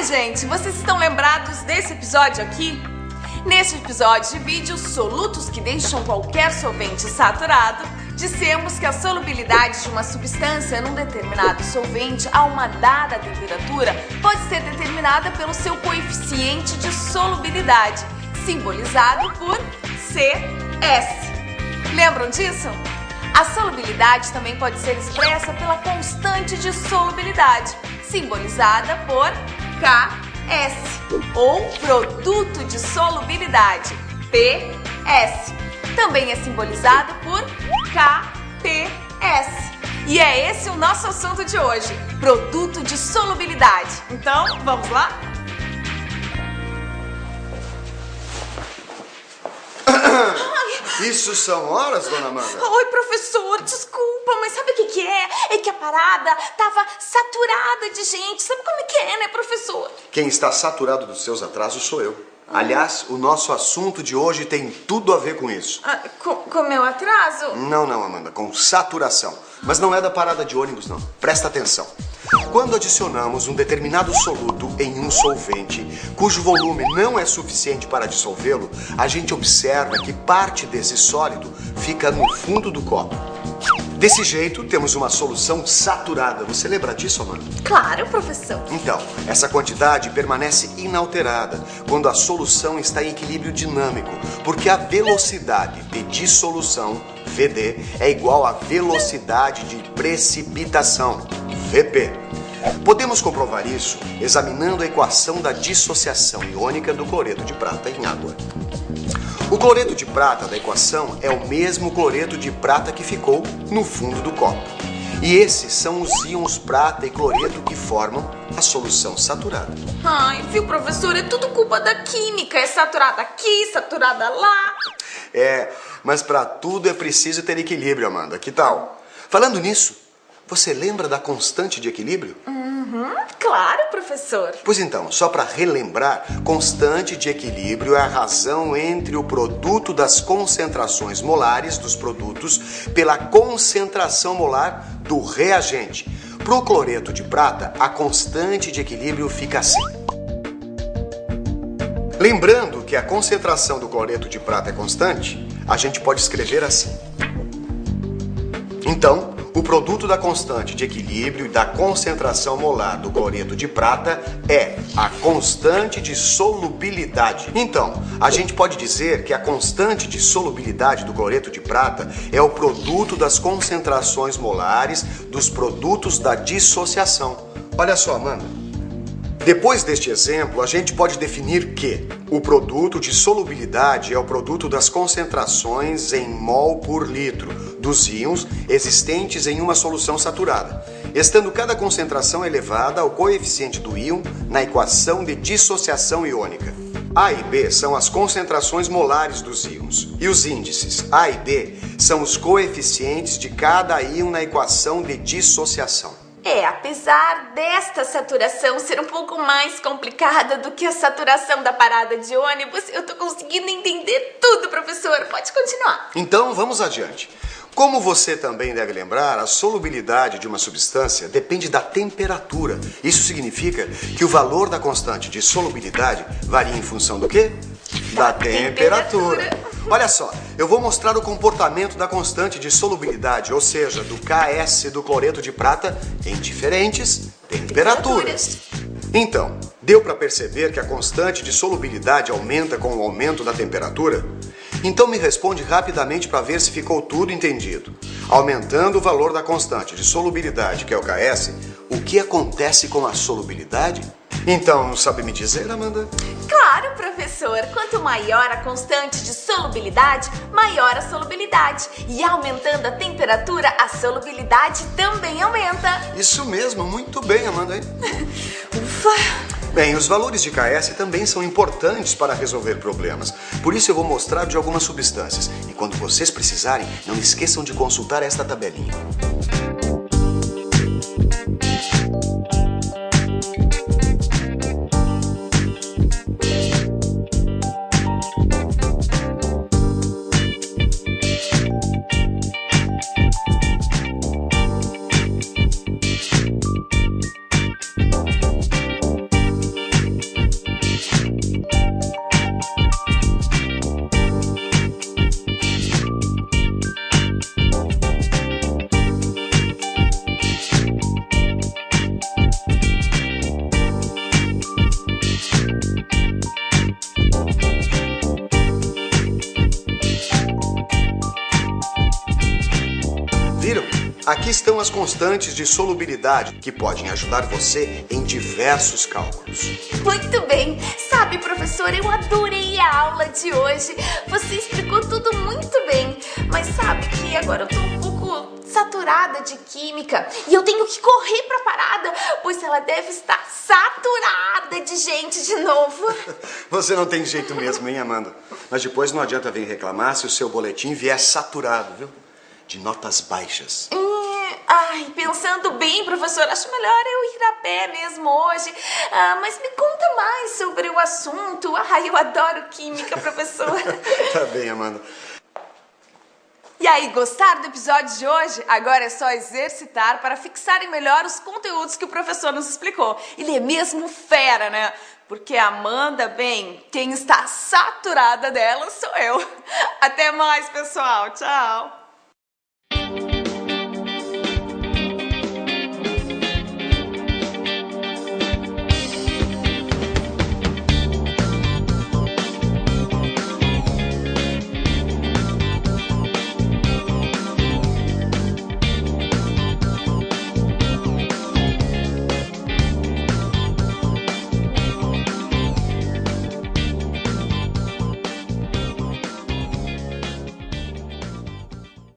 Oi, gente, vocês estão lembrados desse episódio aqui? Neste episódio divide os solutos que deixam qualquer solvente saturado, dissemos que a solubilidade de uma substância num determinado solvente a uma dada temperatura pode ser determinada pelo seu coeficiente de solubilidade, simbolizado por CS. Lembram disso? A solubilidade também pode ser expressa pela constante de solubilidade, simbolizada por Ks, ou produto de solubilidade, PS. Também é simbolizado por KPS. E é esse o nosso assunto de hoje, produto de solubilidade. Então, vamos lá? Isso são horas, dona Amanda? Oi, professor, desculpa, mas sabe o que é? É que a parada tava saturada de gente. Sabe como é que é, né, professor? Quem está saturado dos seus atrasos sou eu. Aliás, o nosso assunto de hoje tem tudo a ver com isso. Com meu atraso? Não, Amanda, com saturação. Mas não é da parada de ônibus, não. Presta atenção. Quando adicionamos um determinado soluto em um solvente, cujo volume não é suficiente para dissolvê-lo, a gente observa que parte desse sólido fica no fundo do copo. Desse jeito, temos uma solução saturada. Você lembra disso, Amanda? Claro, professor. Então, essa quantidade permanece inalterada quando a solução está em equilíbrio dinâmico, porque a velocidade de dissolução, VD, é igual à velocidade de precipitação, VP. Podemos comprovar isso examinando a equação da dissociação iônica do cloreto de prata em água. O cloreto de prata da equação é o mesmo cloreto de prata que ficou no fundo do copo. E esses são os íons prata e cloreto que formam a solução saturada. Ai, viu, professor? É tudo culpa da química. É saturada aqui, saturada lá. Mas para tudo é preciso ter equilíbrio, Amanda. Que tal? Falando nisso, você lembra da constante de equilíbrio? Claro, professor. Pois então, só para relembrar, constante de equilíbrio é a razão entre o produto das concentrações molares dos produtos pela concentração molar do reagente. Para o cloreto de prata, a constante de equilíbrio fica assim. Lembrando que a concentração do cloreto de prata é constante, a gente pode escrever assim. Então, o produto da constante de equilíbrio e da concentração molar do cloreto de prata é a constante de solubilidade. Então, a gente pode dizer que a constante de solubilidade do cloreto de prata é o produto das concentrações molares dos produtos da dissociação. Olha só, Amanda. Depois deste exemplo, a gente pode definir que o produto de solubilidade é o produto das concentrações em mol por litro dos íons existentes em uma solução saturada, estando cada concentração elevada ao coeficiente do íon na equação de dissociação iônica. A e B são as concentrações molares dos íons, e os índices A e D são os coeficientes de cada íon na equação de dissociação. Apesar desta saturação ser um pouco mais complicada do que a saturação da parada de ônibus, eu tô conseguindo entender tudo, professor. Pode continuar. Então, vamos adiante. Como você também deve lembrar, a solubilidade de uma substância depende da temperatura. Isso significa que o valor da constante de solubilidade varia em função do quê? Da temperatura. Olha só, eu vou mostrar o comportamento da constante de solubilidade, ou seja, do Ks do cloreto de prata em diferentes temperaturas. Então, deu para perceber que a constante de solubilidade aumenta com o aumento da temperatura? Então me responde rapidamente para ver se ficou tudo entendido. Aumentando o valor da constante de solubilidade, que é o Ks, o que acontece com a solubilidade? Então, sabe me dizer, Amanda? Claro, professor. Quanto maior a constante de solubilidade, maior a solubilidade. E aumentando a temperatura, a solubilidade também aumenta. Isso mesmo, muito bem, Amanda. Ufa! Bem, os valores de Ks também são importantes para resolver problemas. Por isso eu vou mostrar de algumas substâncias. E quando vocês precisarem, não esqueçam de consultar esta tabelinha. Aqui estão as constantes de solubilidade que podem ajudar você em diversos cálculos. Muito bem. Sabe, professor, eu adorei a aula de hoje. Você explicou tudo muito bem. Mas sabe que agora eu tô um pouco saturada de química e eu tenho que correr pra parada, pois ela deve estar saturada de gente de novo. Você não tem jeito mesmo, hein, Amanda? Mas depois não adianta vir reclamar se o seu boletim vier saturado, viu? De notas baixas. Ai, pensando bem, professor, acho melhor eu ir a pé mesmo hoje. Mas me conta mais sobre o assunto. Ai, eu adoro química, professor. Tá bem, Amanda. E aí, gostaram do episódio de hoje? Agora é só exercitar para fixarem melhor os conteúdos que o professor nos explicou. Ele é mesmo fera, né? Porque a Amanda, bem, quem está saturada dela sou eu. Até mais, pessoal. Tchau.